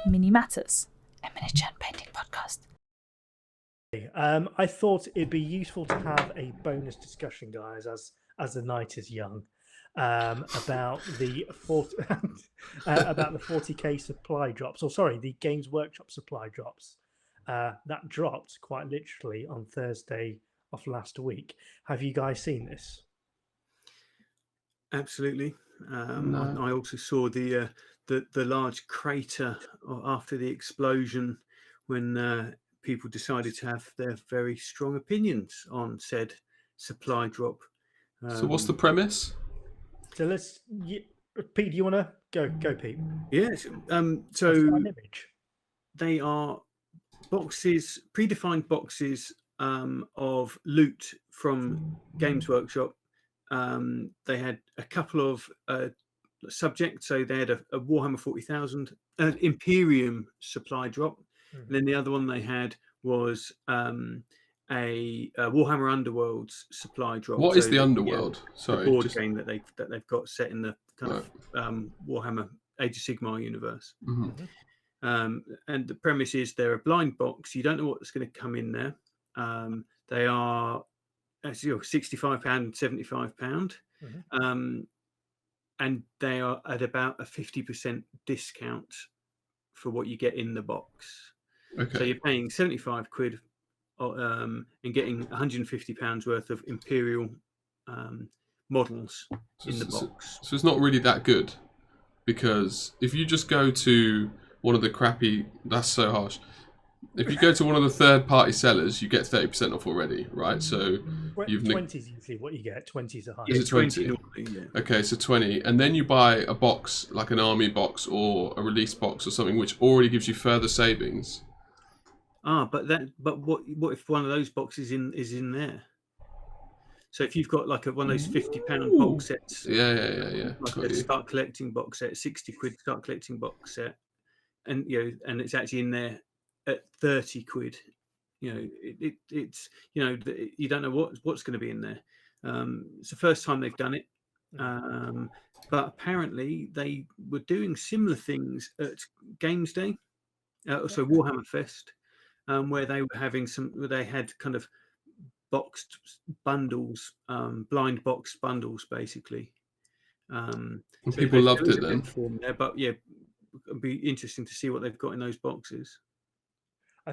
Mini Matters, a miniature painting podcast. I thought it'd be useful to have a bonus discussion, guys, as the night is young, about the 40, about the 40k supply drops, or sorry, the Games Workshop supply drops that dropped quite literally on Thursday of last week. Have you guys seen this? Absolutely. No. I also saw the large crater after the explosion when people decided to have their very strong opinions on said supply drop. So what's the premise? So let's, Pete. Do you want to go, Pete? Yes. Have you So got an image? they are boxes, predefined boxes of loot from Games Workshop. They had a couple of subjects. So they had a Warhammer 40,000 Imperium supply drop. And then the other one they had was a Warhammer Underworlds supply drop. What is the Underworld? Sorry, the board game that they've got set in the kind Right. of Warhammer Age of Sigmar universe. Mhm. And the premise is they're a blind box. You don't know what's going to come in there. They are £65 and £75. And they are at about a 50% discount for what you get in the box. Okay. So you're paying 75 quid and getting £150 worth of Imperial models in the box. So it's not really that good, because if you just go to one of the crappy, that's so harsh. If you go to one of the third-party sellers, you get 30% off already, right? So you've 20 is usually what you get. 20 is a high. Is it 20? normally, yeah. Okay, so 20, and then you buy a box like an army box or a release box or something, which already gives you further savings. But what if one of those boxes is in there? So if you've got like one of those £50 box sets, Yeah. like Got a you. start collecting box set, 60 quid start collecting box set, and and it's actually in there at 30 quid. It's you don't know what's going to be in there. It's the first time they've done it, but apparently they were doing similar things at Games Day, so Warhammer Fest, where they were having where they had kind of boxed bundles, blind box bundles, basically. And So people loved there is it a bit then. of form there, but yeah, it'd be interesting to see what they've got in those boxes.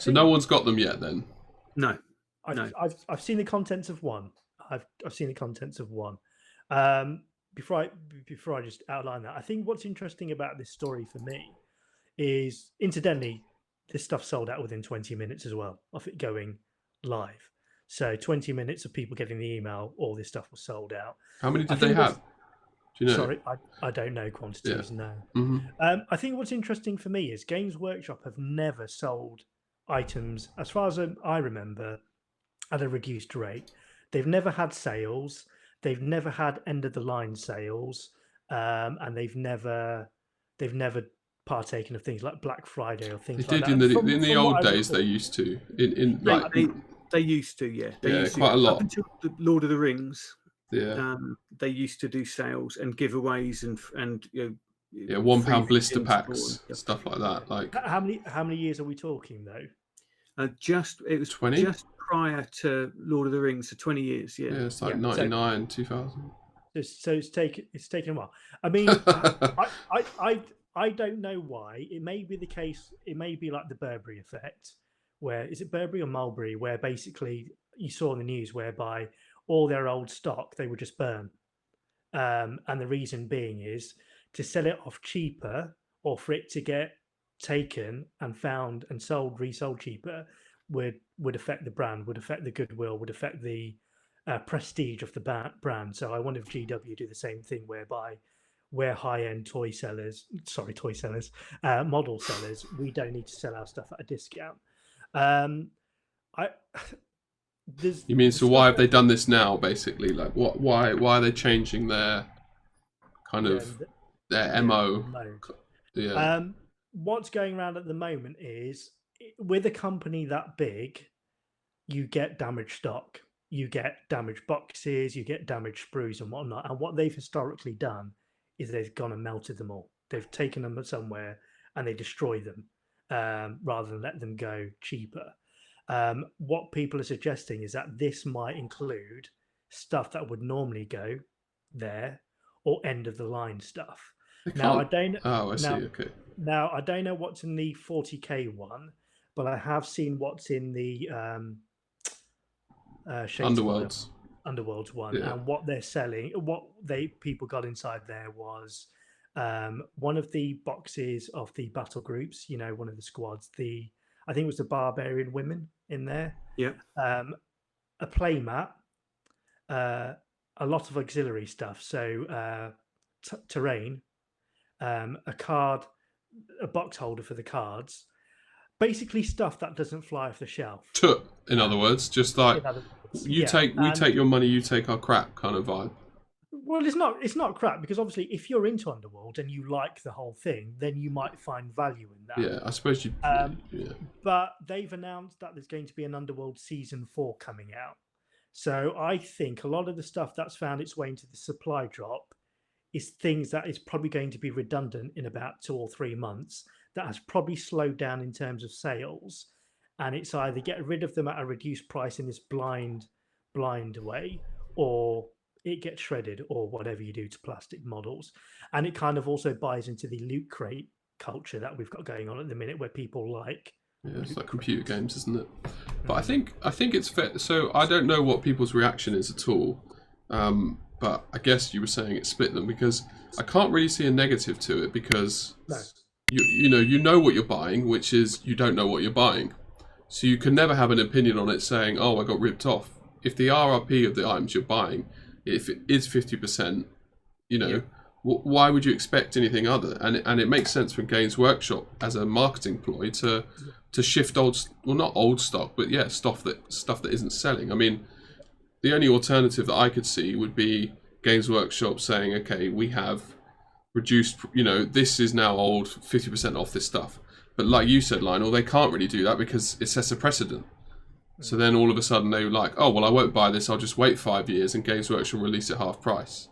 So no one's got them yet then? No. I've seen the contents of one. I've seen the contents of one. Before I just outline that, I think what's interesting about this story for me is, incidentally, this stuff sold out within 20 minutes as well of it going live. So 20 minutes of people getting the email, all this stuff was sold out. How many did they have? Do you know? Sorry, I don't know quantities. Yeah. No. I think what's interesting for me is Games Workshop have never sold items, as far as I remember, at a reduced rate. They've never had sales. They've never had end of the line sales, and they've never partaken of things like Black Friday or things They like did that. in the old days. They used to They used to, yeah. They used quite a lot. Up until the Lord of the Rings, Yeah. they used to do sales and giveaways and Yeah, £1 blister things packs, and stuff like that. Like How many years are we talking though? it was 20? just prior to Lord of the Rings, so 20 years, yeah. yeah, it's like Yeah, 99, 2000. So it's taken a while. I mean, I don't know why. It may be the case. It may be like the Burberry effect, where is it Burberry or Mulberry, where basically you saw in the news whereby all their old stock they would just burn, and the reason being is to sell it off cheaper, or for it to get taken and found and resold cheaper would affect the brand, would affect the goodwill, would affect the prestige of the brand. So I wonder if GW do the same thing, whereby we're high-end model sellers. We don't need to sell our stuff at a discount. You mean, so why have they done this now, basically? Like, why are they changing their kind of their MO? Yeah. What's going around at the moment is, with a company that big, you get damaged stock, you get damaged boxes, you get damaged sprues and whatnot. And what they've historically done is they've gone and melted them all. They've taken them somewhere and they destroy them. rather than let them go cheaper. What people are suggesting is that this might include stuff that would normally go there or end of the line stuff. They Now I can't. don't Oh, I see. now Okay. now I don't know what's in the 40k one, but I have seen what's in the Shadespire Underworlds. Underworlds one, Yeah. and what they're selling, what they people got inside there was one of the boxes of the battle groups. You know, one of the squads. I think it was the barbarian women in there. Yeah. A playmat, a lot of auxiliary stuff. So terrain, a card, a box holder for the cards. Basically, stuff that doesn't fly off the shelf. In other words, just like In other words, we yeah. take your money, you take our crap kind of vibe. Well, it's not crap, because obviously if you're into Underworld and you like the whole thing, then you might find value in that. Yeah, I suppose you. Yeah. But they've announced that there's going to be an Underworld Season 4 coming out. So I think a lot of the stuff that's found its way into the supply drop is things that is probably going to be redundant in about 2 or 3 months, that has probably slowed down in terms of sales. And it's either get rid of them at a reduced price in this blind way, or it gets shredded, or whatever you do to plastic models. And it kind of also buys into the loot crate culture that we've got going on at the minute, where people like it's like computer games, isn't it? But I think it's fair. So I don't know what people's reaction is at all. But I guess you were saying it split them, because I can't really see a negative to it, because No. you know what you're buying, which is you don't know what you're buying. So you can never have an opinion on it saying, oh, I got ripped off. If the RRP of the items you're buying, if it is 50%, why would you expect anything other? And it makes sense for Games Workshop as a marketing ploy to shift not old stock, but yeah, stuff that isn't selling. I mean, the only alternative that I could see would be Games Workshop saying, okay, we have reduced, this is now old, 50% off this stuff. But like you said, Lionel, they can't really do that because it sets a precedent. So then all of a sudden they're like, oh, well, I won't buy this. I'll just wait 5 years and Games Workshop will release it half price.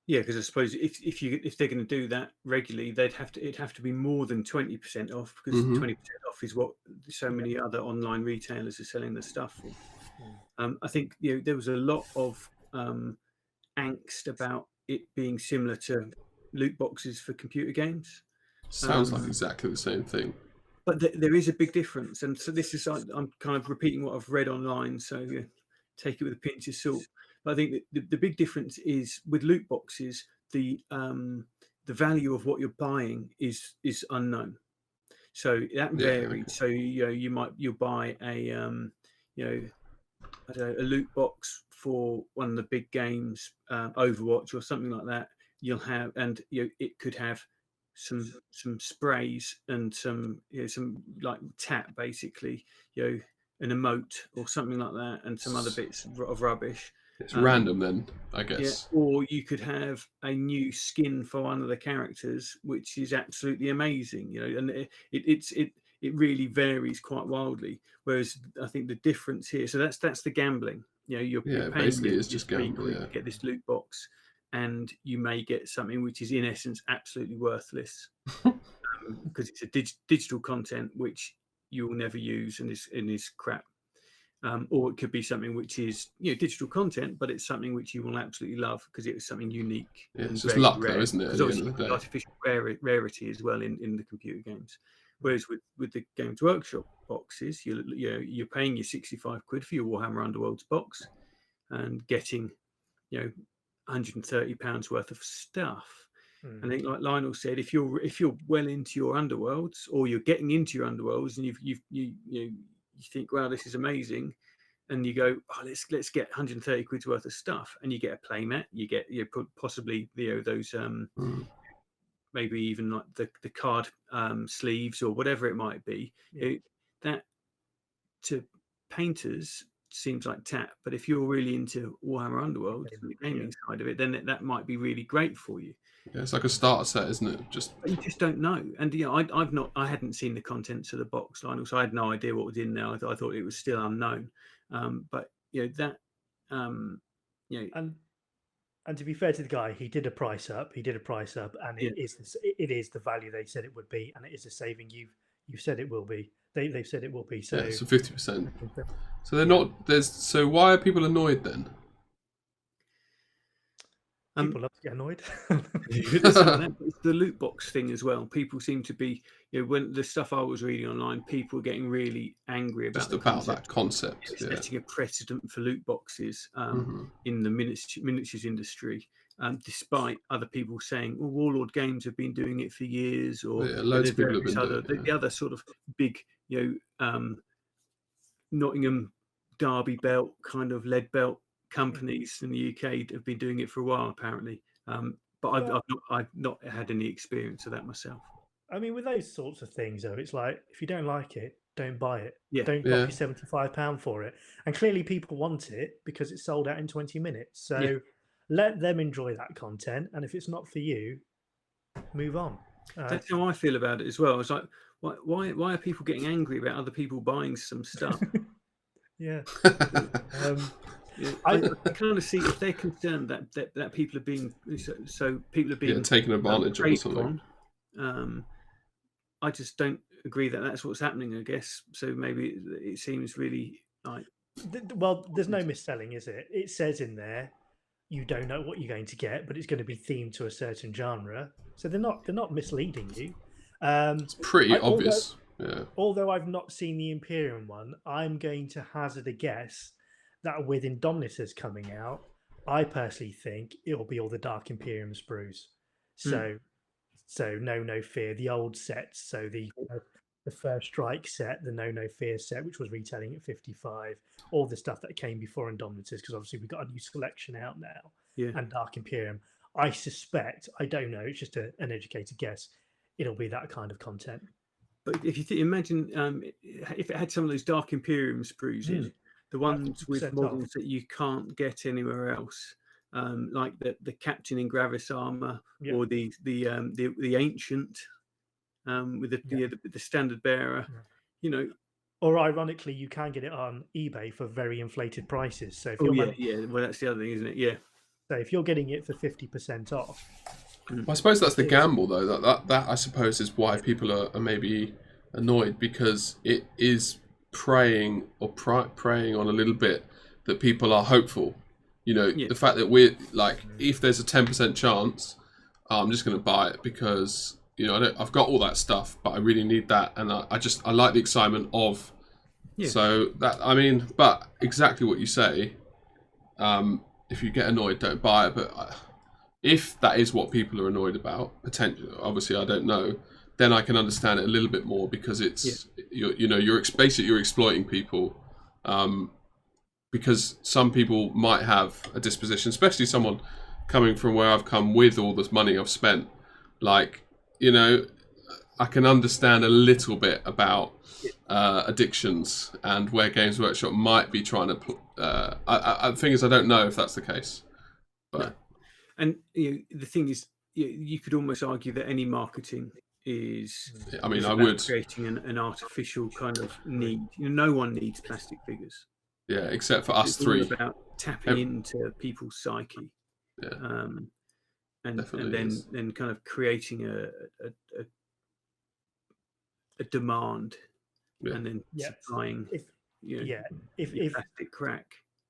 Yeah, because I suppose if they're going to do that regularly, it'd have to be more than 20% off, because 20% off is what so many other online retailers are selling the stuff for. I think there was a lot of angst about it being similar to loot boxes for computer games. Sounds like exactly the same thing. But there is a big difference, and so this is, I'm kind of repeating what I've read online, so take it with a pinch of salt. But I think that the big difference is with loot boxes, the value of what you're buying is unknown, so that varies. Okay. So you'll buy a a loot box for one of the big games, Overwatch or something like that. You'll have, and it could have some sprays and some like tap, basically, an emote or something like that, and some other bits of rubbish. It's random then, I guess. Yeah, or you could have a new skin for one of the characters, which is absolutely amazing, and it really varies quite wildly. Whereas I think the difference here, so that's the gambling. You're paying basically it's just gambling. To get this loot box, and you may get something which is in essence absolutely worthless, because it's a digital content which you will never use and is crap. Or it could be something which is digital content, but it's something which you will absolutely love because it was something unique. Yeah, it's just luck, though, isn't it? Because obviously artificial rarity as well in the computer games. Whereas with the Games Workshop boxes, you're paying your 65 quid for your Warhammer Underworlds box and getting £130 worth of stuff. I think, like Lionel said, if you're well into your Underworlds, or you're getting into your Underworlds, and you think, wow, this is amazing, and you go, oh, let's get 130 quid's worth of stuff, and you get a playmat, you get possibly those maybe even like the card sleeves or whatever it might be. That to painters seems like tap, but if you're really into Warhammer Underworld, the gaming side of it, then that might be really great for you. Yeah, it's like a starter set, isn't it? But you just don't know. And I hadn't seen the contents of the box, Lionel, so I had no idea what was in there. I thought it was still unknown. But And to be fair to the guy, he did a price up. He did a price up, and Yeah. it is the value they said it would be, and it is a saving you've said it will be. They've said it will be. So Yeah, so 50%. So they're not. There's. So why are people annoyed then? people love to get annoyed. It's the loot box thing as well. People seem to be, when the stuff I was reading online, people were getting really angry about Just the about concept. that concept. It's Yeah. setting a precedent for loot boxes Mhm. in the miniatures industry, despite other people saying, "Well, Warlord Games have been doing it for years," or Yeah, loads of people have various been doing it, the other sort of big, Nottingham Derby belt kind of lead belt companies in the UK have been doing it for a while, apparently. But I've not had any experience of that myself. I mean, with those sorts of things, though, it's like if you don't like it, don't buy it. Yeah. Don't Yeah. drop your £75 for it. And clearly, people want it because it's sold out in 20 minutes. So Yeah. let them enjoy that content. And if it's not for you, move on. That's how I feel about it as well. It's like, why are people getting angry about other people buying some stuff? Yeah. Yeah, I kind of see if they're concerned that people are being so people are being taken advantage of or preyed something. upon. I just don't agree that that's what's happening. I guess so. Maybe it seems really like Well, there's no mis-selling, is it? It says in there, you don't know what you're going to get, but it's going to be themed to a certain genre. So they're not misleading you. It's pretty obvious. Although I've not seen the Imperium one, I'm going to hazard a guess that with Indomitus coming out, I personally think it'll be all the Dark Imperium sprues. So no fear, the old sets. So the First Strike set, the No Fear set, which was retailing at 55, all the stuff that came before Indomitus, because obviously we've got a new selection out now, and Dark Imperium. I suspect, I don't know, it's just an educated guess, it'll be that kind of content. But if you imagine if it had some of those Dark Imperium sprues in, the ones with models that you can't get anywhere else, like the Captain in Gravis armor, or the Ancient with the standard bearer, Or ironically, you can get it on eBay for very inflated prices. So if well, that's the other thing, isn't it? Yeah. So if you're getting it for 50% off. Well, I suppose that's the gamble, though. That I suppose is why people are maybe annoyed, because it is preying on a little bit that people are hopeful. The fact that we're like, if there's a 10% chance, I'm just going to buy it because I've got all that stuff, but I really need that, and I like the excitement of. Yeah. So that but exactly what you say. If you get annoyed, don't buy it. But if that is what people are annoyed about, potentially, obviously I don't know, then I can understand it a little bit more, because it's you're exploiting people, because some people might have a disposition, especially someone coming from where I've come with all this money I've spent. Like, I can understand a little bit about addictions and where Games Workshop might be trying to. The thing is, I don't know if that's the case. But no. And the thing is, you could almost argue that any marketing is. I mean, I would creating an artificial kind of need. No one needs plastic figures. Yeah, except for us three. It's all about tapping into people's psyche. Yeah. And then kind of creating a demand, and then supplying if plastic crack.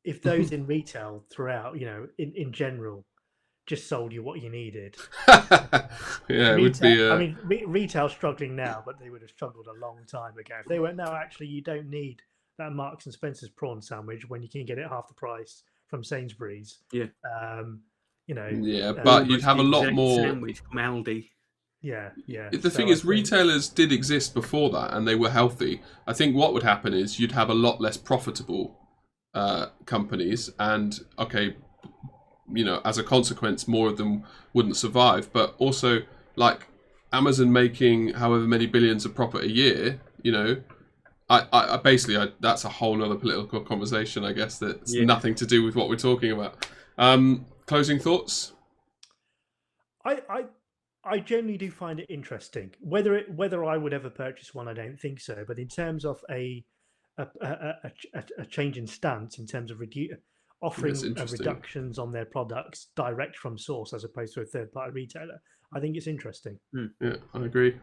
If those in retail throughout, in general, just sold you what you needed. It would be. I mean, retail's struggling now, but they would have struggled a long time ago. If they went, no, actually, you don't need that Marks and Spencer's prawn sandwich when you can get it half the price from Sainsbury's. Yeah. But you'd have a lot more sandwich from Aldi. Yeah. The thing is, retailers did exist before that, and they were healthy. I think what would happen is you'd have a lot less profitable companies, and as a consequence, more of them wouldn't survive. But also, like Amazon making however many billions of profit a year, I basically that's a whole other political conversation, I guess, that's nothing to do with what we're talking about. Closing thoughts? I generally do find it interesting. Whether I would ever purchase one, I don't think so. But in terms of a change in stance, in terms of offering interesting. reductions on their products direct from source as opposed to a third-party retailer. I think it's interesting. Yeah, I agree.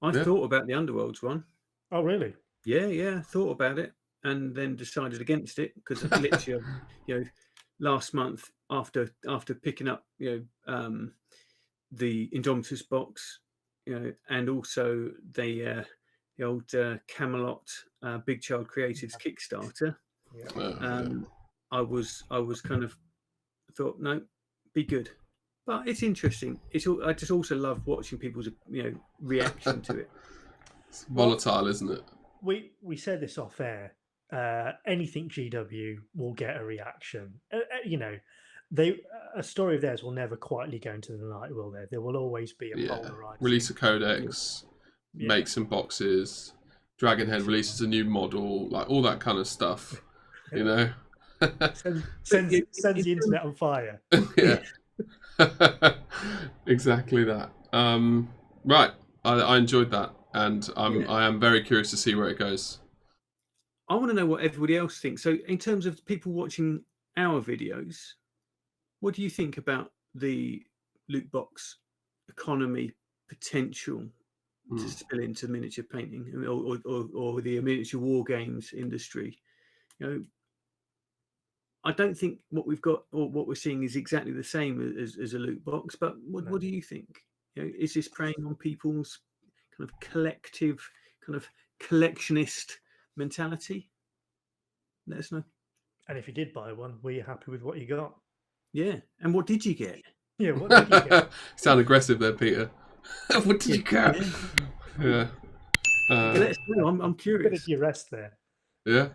I Yeah. thought about the Underworlds one. Oh, really? Yeah, thought about it and then decided against it because literally, last month after picking up, the Indomitus box, and also the old Camelot Big Child Creatives Kickstarter. I was kind of thought, no, be good, but it's interesting. I just also love watching people's reaction to it. It's volatile, isn't it? We said this off air. Anything GW will get a reaction. A story of theirs will never quietly go into the night, will there? There will always be a polarizing. Release a codex, make some boxes. Dragonhead releases a new model, like all that kind of stuff. Sends the internet on fire. Yeah. Exactly that. Right. I enjoyed that, and I am very curious to see where it goes. I want to know what everybody else thinks. So, in terms of people watching our videos, what do you think about the loot box economy potential to spill into miniature painting or the miniature war games industry? I don't think what we've got or what we're seeing is exactly the same as a loot box. But what do you think? Is this preying on people's kind of collective, kind of collectionist mentality? Let us know. And if you did buy one, were you happy with what you got? Yeah. And what did you get? Yeah, what did you get? Sound aggressive there, Peter. What did you get? Yeah. Let us know. I'm curious. Bit of your rest there. Yeah.